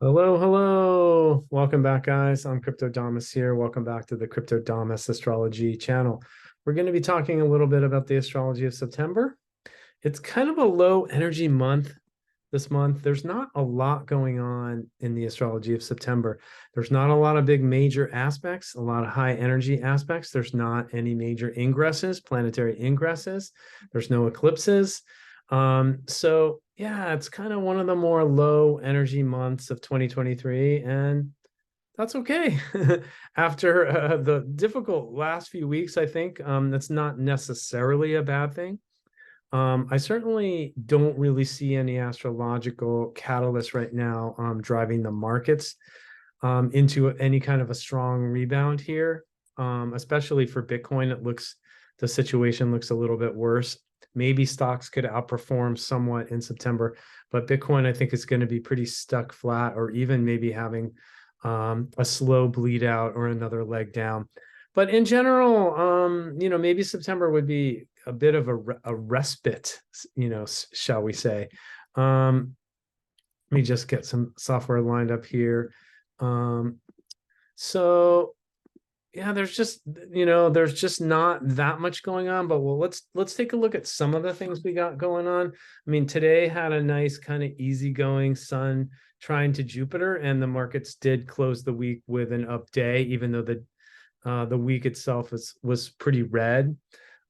Hello, hello. Welcome back, guys. I'm Cryptodamus here. Welcome back to the Cryptodamus Astrology channel. We're going to be talking a little bit about the astrology of September. It's kind of a low energy month this month. There's not a lot going on in the astrology of September. There's not a lot of big major aspects, a lot of high energy aspects. There's not any major ingresses, planetary ingresses. There's no eclipses. So yeah, it's kind of one of the more low energy months of 2023, and that's okay. After the difficult last few weeks, I think that's not necessarily a bad thing. I certainly don't really see any astrological catalyst right now driving the markets into any kind of a strong rebound here, especially for Bitcoin. The situation looks a little bit worse. Maybe stocks could outperform somewhat in September, but Bitcoin, I think, is going to be pretty stuck flat or even maybe having a slow bleed out or another leg down. But in general, maybe September would be a bit of a respite, shall we say. Let me just get some software lined up here. Um, so yeah, there's just not that much going on, but well, let's take a look at some of the things we got going on. I mean, today had a nice kind of easygoing sun trine to Jupiter, and the markets did close the week with an up day, even though the week itself was pretty red.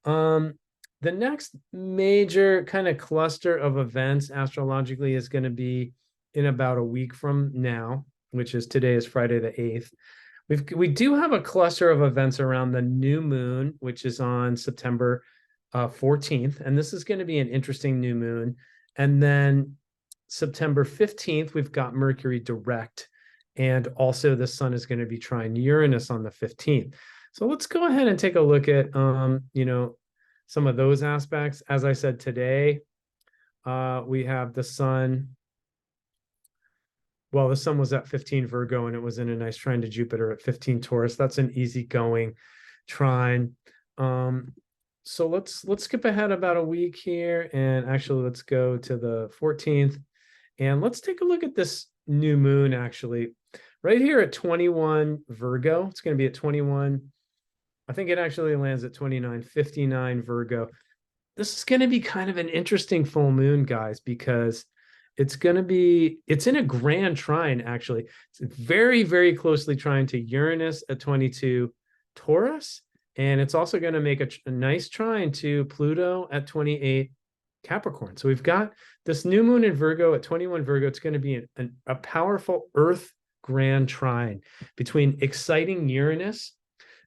The next major kind of cluster of events astrologically is going to be in about a week from now, which is today is Friday the 8th. We do have a cluster of events around the new moon, which is on September 14th, and this is going to be an interesting new moon. And then September 15th, we've got Mercury direct, and also the sun is going to be trine Uranus on the 15th. So let's go ahead and take a look at some of those aspects. As I said today, we have the sun. Well, the sun was at 15 Virgo and it was in a nice trine to Jupiter at 15 Taurus. That's an easygoing trine. So let's skip ahead about a week here, and actually let's go to the 14th, and let's take a look at this new moon actually right here at 21 Virgo. It's going to be at 21. I think it actually lands at 29:59 Virgo. This is going to be kind of an interesting full moon, guys, because it's in a grand trine, actually. It's very, very closely trying to Uranus at 22 Taurus. And it's also going to make a nice trine to Pluto at 28 Capricorn. So we've got this new moon in Virgo at 21 Virgo. It's going to be a powerful Earth grand trine between exciting Uranus.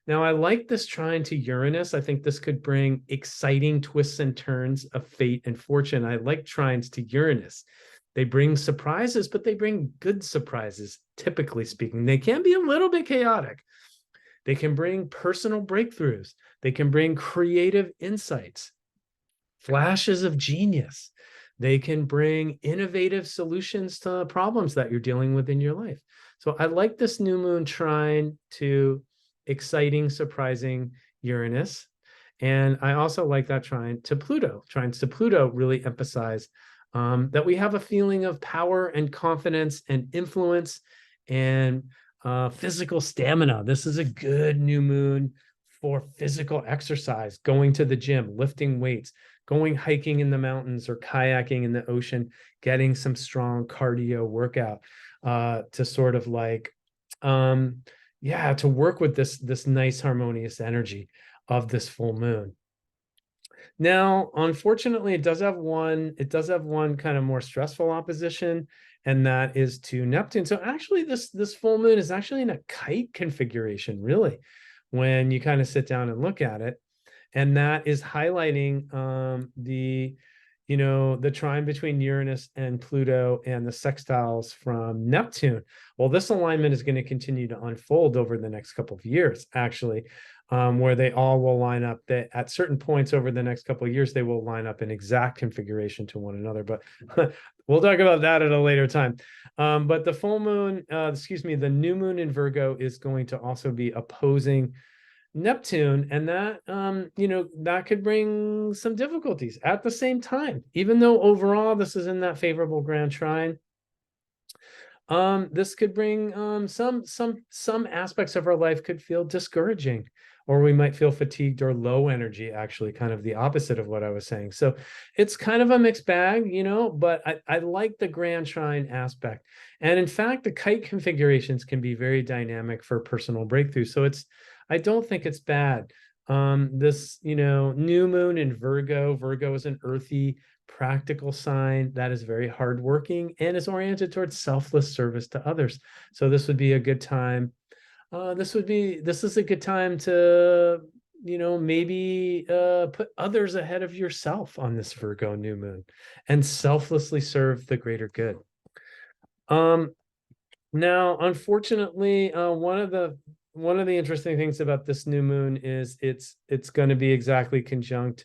Now, I like this trine to Uranus. I think this could bring exciting twists and turns of fate and fortune. I like trines to Uranus. They bring surprises, but they bring good surprises, typically speaking. They can be a little bit chaotic. They can bring personal breakthroughs. They can bring creative insights, flashes of genius. They can bring innovative solutions to problems that you're dealing with in your life. So I like this new moon trine to exciting, surprising Uranus. And I also like that trine to Pluto. Trines to Pluto really emphasize that we have a feeling of power and confidence and influence and physical stamina. This is a good new moon for physical exercise, going to the gym, lifting weights, going hiking in the mountains or kayaking in the ocean, getting some strong cardio workout to sort of like, to work with this nice harmonious energy of this full moon. Now, unfortunately, it does have one kind of more stressful opposition, and that is to Neptune. So actually, this full moon is actually in a kite configuration, really, when you kind of sit down and look at it. And that is highlighting the trine between Uranus and Pluto and the sextiles from Neptune. Well, this alignment is going to continue to unfold over the next couple of years, actually, where they all will line up. That at certain points over the next couple of years, they will line up in exact configuration to one another. But we'll talk about that at a later time. But the full moon, the new moon in Virgo is going to also be opposing Neptune, and that that could bring some difficulties at the same time. Even though overall this is in that favorable grand trine, This could bring some aspects of our life could feel discouraging, or we might feel fatigued or low energy, actually, kind of the opposite of what I was saying. So it's kind of a mixed bag, but I like the grand trine aspect. And in fact, the kite configurations can be very dynamic for personal breakthrough. So I don't think it's bad. This, new moon in Virgo. Virgo is an earthy, practical sign that is very hardworking and is oriented towards selfless service to others. So this would be a good time. This is a good time to, maybe put others ahead of yourself on this Virgo new moon and selflessly serve the greater good. Now, unfortunately, one of the interesting things about this new moon is it's going to be exactly conjunct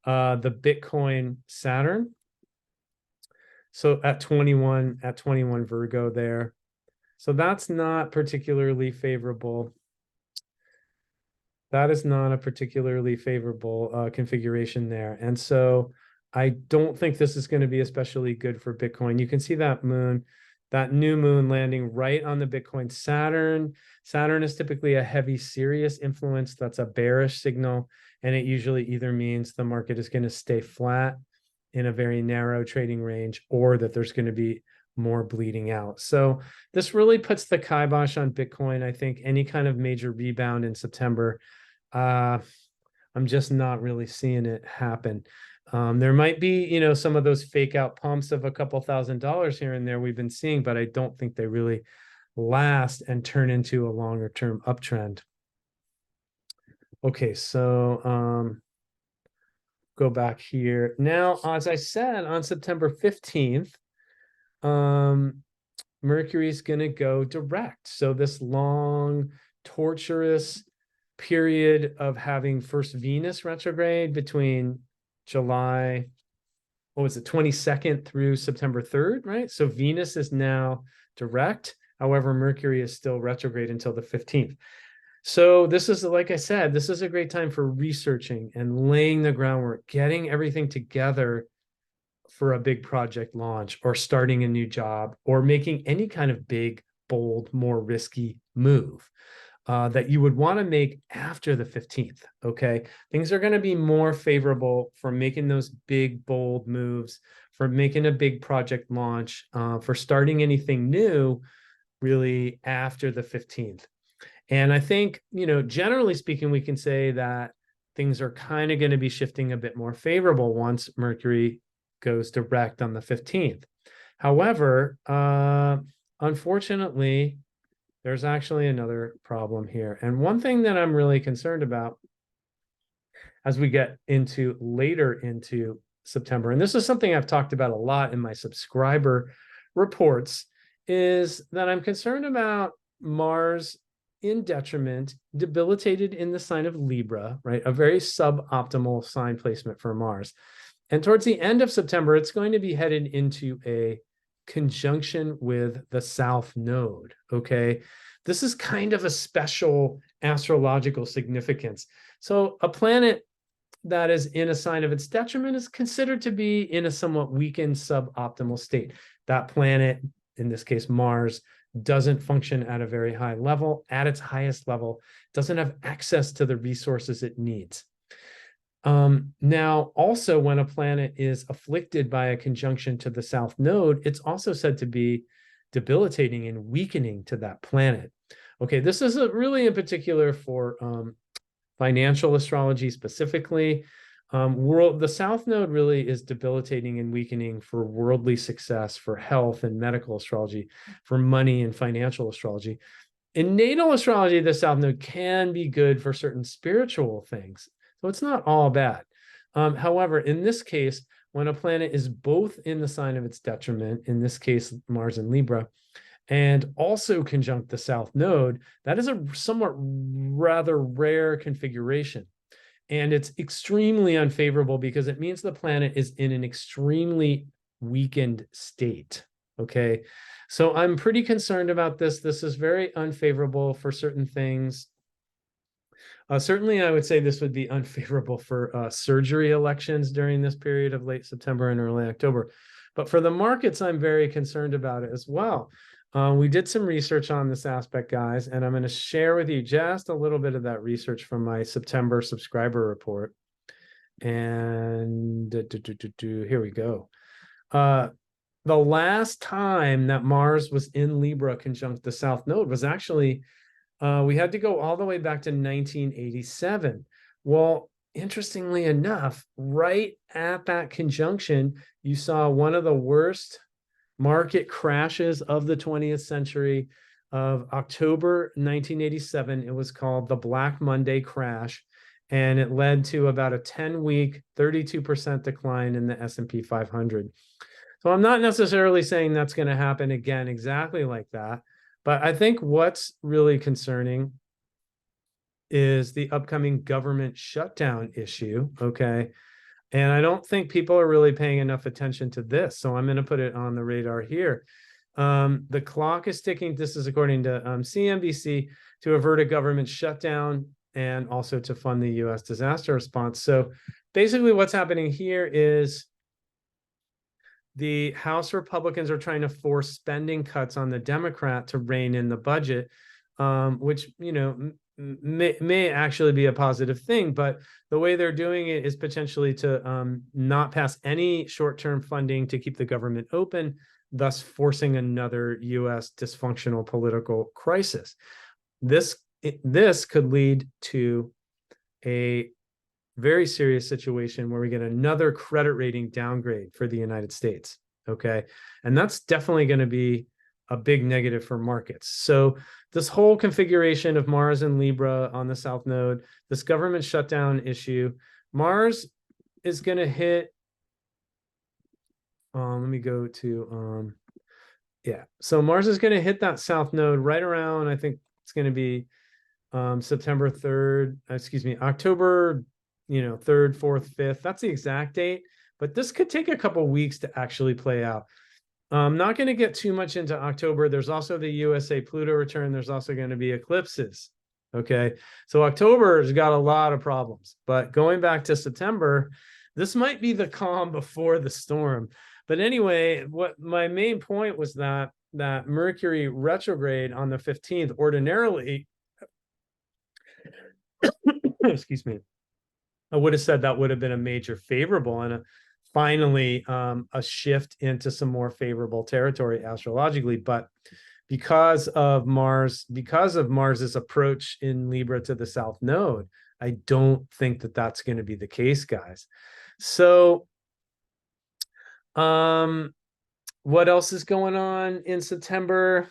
the Bitcoin Saturn. So at 21 Virgo there. So that's not particularly favorable. That is not a particularly favorable configuration there. And so I don't think this is going to be especially good for Bitcoin. You can see that new moon landing right on the Bitcoin Saturn. Saturn is typically a heavy, serious influence. That's a bearish signal. And it usually either means the market is going to stay flat in a very narrow trading range, or that there's going to be more bleeding out. So this really puts the kibosh on Bitcoin. I think any kind of major rebound in September, I'm just not really seeing it happen. There might be, some of those fake out pumps of a couple $1,000s here and there we've been seeing, but I don't think they really last and turn into a longer term uptrend. Okay, so go back here. Now, as I said, on September 15th, Mercury's going to go direct. So this long, torturous period of having first Venus retrograde between July, 22nd through September 3rd, right? So Venus is now direct. However, Mercury is still retrograde until the 15th. So this is, like I said, this is a great time for researching and laying the groundwork, getting everything together for a big project launch, or starting a new job, or making any kind of big, bold, more risky move that you would want to make after the 15th. Okay. Things are going to be more favorable for making those big, bold moves, for making a big project launch, for starting anything new, really after the 15th. And I think, generally speaking, we can say that things are kind of going to be shifting a bit more favorable once Mercury goes direct on the 15th. However, unfortunately, there's actually another problem here. And one thing that I'm really concerned about as we get into later into September, and this is something I've talked about a lot in my subscriber reports, is that I'm concerned about Mars in detriment, debilitated in the sign of Libra, right? A very suboptimal sign placement for Mars. And towards the end of September, it's going to be headed into a conjunction with the South Node, okay? This is kind of a special astrological significance. So a planet that is in a sign of its detriment is considered to be in a somewhat weakened suboptimal state. That planet, in this case Mars, doesn't function at a very high level. At its highest level, doesn't have access to the resources it needs. Now, also, when a planet is afflicted by a conjunction to the South Node, it's also said to be debilitating and weakening to that planet. Okay, this is really in particular for financial astrology specifically. The South Node really is debilitating and weakening for worldly success, for health and medical astrology, for money and financial astrology. In natal astrology, the South Node can be good for certain spiritual things. So it's not all bad. However, in this case, when a planet is both in the sign of its detriment, in this case, Mars in Libra, and also conjunct the South Node, that is a somewhat rather rare configuration. And it's extremely unfavorable because it means the planet is in an extremely weakened state. Okay. So I'm pretty concerned about this. This is very unfavorable for certain things. Certainly, I would say this would be unfavorable for surgery elections during this period of late September and early October. But for the markets, I'm very concerned about it as well. We did some research on this aspect, guys, and I'm going to share with you just a little bit of that research from my September subscriber report. And here we go. The last time that Mars was in Libra conjunct the South Node was actually, we had to go all the way back to 1987. Well, interestingly enough, right at that conjunction, you saw one of the worst market crashes of the 20th century of October 1987. It was called the Black Monday crash, and it led to about a 10-week, 32% decline in the S&P 500. So I'm not necessarily saying that's going to happen again exactly like that, but I think what's really concerning is the upcoming government shutdown issue, okay? And I don't think people are really paying enough attention to this. So I'm going to put it on the radar here. The clock is ticking. This is according to CNBC, to avert a government shutdown and also to fund the U.S. disaster response. So basically what's happening here is the House Republicans are trying to force spending cuts on the Democrat to rein in the budget, which, you know, may actually be a positive thing, but the way they're doing it is potentially to not pass any short-term funding to keep the government open, thus forcing another U.S. dysfunctional political crisis. This could lead to a very serious situation where we get another credit rating downgrade for the United States. Okay. And that's definitely going to be a big negative for markets. So this whole configuration of Mars and Libra on the South Node, this government shutdown issue, Mars is going to hit, let me go to, yeah. So Mars is going to hit that South Node right around, I think it's going to be September 3rd, October, 3rd, 4th, 5th. That's the exact date, but this could take a couple weeks to actually play out. I'm not going to get too much into October. There's also the USA Pluto return. There's also going to be eclipses. Okay. So October has got a lot of problems, but going back to September, this might be the calm before the storm. But anyway, what my main point was that Mercury retrograde on the 15th ordinarily, excuse me, I would have said that would have been a major favorable and finally a shift into some more favorable territory astrologically. But because of Mars's approach in Libra to the South Node, I don't think that that's going to be the case, guys. So what else is going on in September?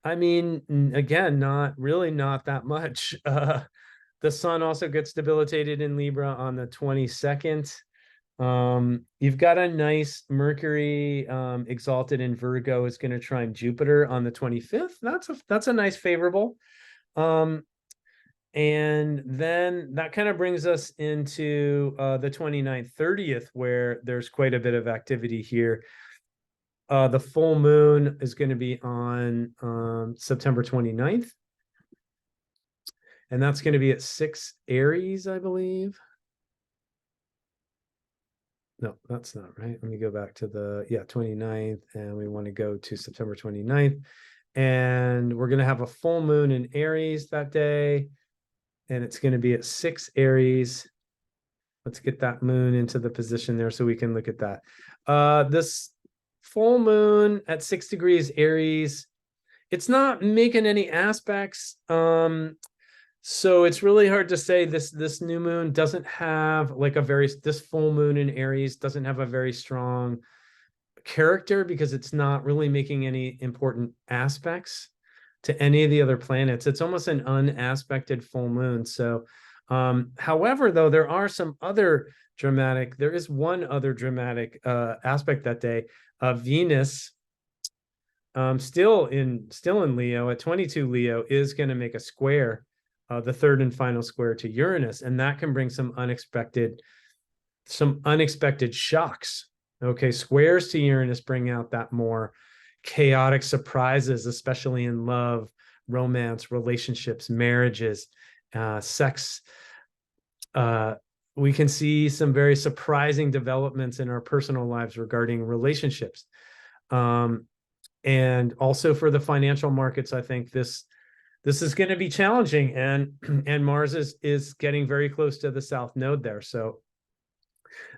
I mean, again, not that much. The sun also gets debilitated in Libra on the 22nd. You've got a nice Mercury exalted in Virgo is going to trine Jupiter on the 25th. That's a nice favorable. And then that kind of brings us into the 29th, 30th, where there's quite a bit of activity here. The full moon is going to be on September 29th. And that's going to be at 6 Aries, I believe. No, that's not right. Let me go back to the 29th, and we want to go to September 29th. And we're going to have a full moon in Aries that day, and it's going to be at 6 Aries. Let's get that moon into the position there so we can look at that. This full moon at 6 degrees Aries, it's not making any aspects. So it's really hard to say. This new moon doesn't have like this full moon in Aries doesn't have a very strong character because it's not really making any important aspects to any of the other planets. It's almost an unaspected full moon. So, however, though, there is one other dramatic aspect that day. Venus, still in Leo at 22 Leo, is going to make a square. The third and final square to Uranus, and that can bring some unexpected shocks. Okay, squares to Uranus bring out that more chaotic surprises, especially in love, romance, relationships, marriages, sex. We can see some very surprising developments in our personal lives regarding relationships. And also for the financial markets, I think this is going to be challenging, and Mars is getting very close to the south node there. So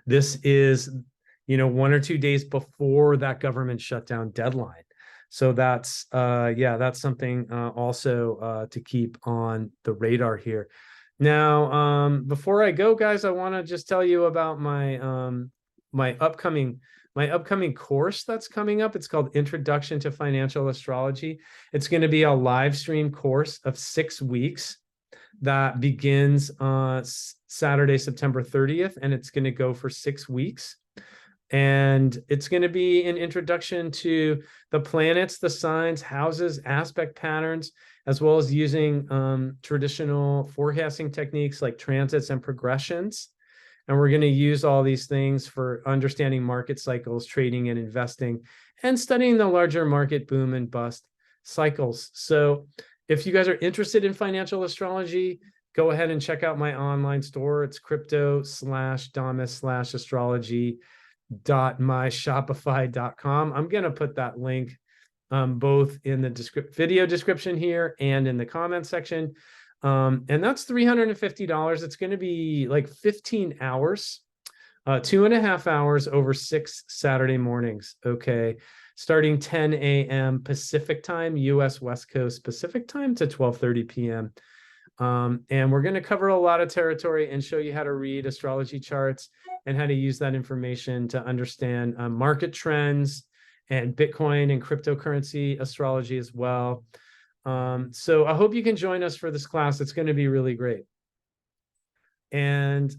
this is, 1 or 2 days before that government shutdown deadline. So that's that's something also to keep on the radar here. Now, before I go, guys, I want to just tell you about my upcoming course that's coming up. It's called Introduction to Financial Astrology. It's going to be a live stream course of 6 weeks that begins Saturday, September 30th, and it's going to go for 6 weeks. And it's going to be an introduction to the planets, the signs, houses, aspect patterns, as well as using traditional forecasting techniques like transits and progressions. And we're going to use all these things for understanding market cycles, trading and investing, and studying the larger market boom and bust cycles. So if you guys are interested in financial astrology, go ahead and check out my online store. It's crypto/damas/astrology.myshopify.com. I'm going to put that link both in the video description here and in the comment section. And that's $350. It's going to be like 15 hours, 2.5 hours over 6 Saturday mornings. Okay. Starting 10 a.m. Pacific time, US West Coast Pacific time to 12:30 p.m. And we're going to cover a lot of territory and show you how to read astrology charts and how to use that information to understand market trends and Bitcoin and cryptocurrency astrology as well. So I hope you can join us for this class. It's going to be really great. And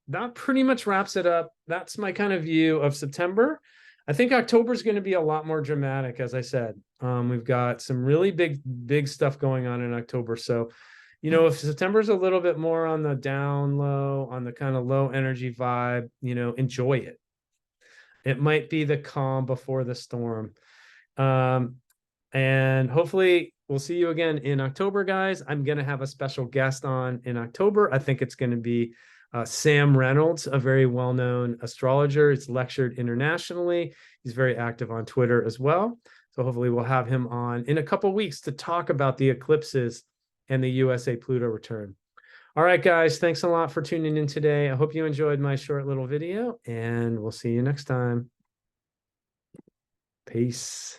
that pretty much wraps it up. That's my kind of view of September. I think October is going to be a lot more dramatic, as I said. We've got some really big stuff going on in October. So, if September's a little bit more on the down low, on the kind of low energy vibe, enjoy it. It might be the calm before the storm. And hopefully we'll see you again in October, guys. I'm going to have a special guest on in October. I think it's going to be Sam Reynolds, a very well-known astrologer. He's lectured internationally. He's very active on Twitter as well. So hopefully we'll have him on in a couple of weeks to talk about the eclipses and the USA Pluto return. All right, guys, thanks a lot for tuning in today. I hope you enjoyed my short little video, and we'll see you next time. Peace.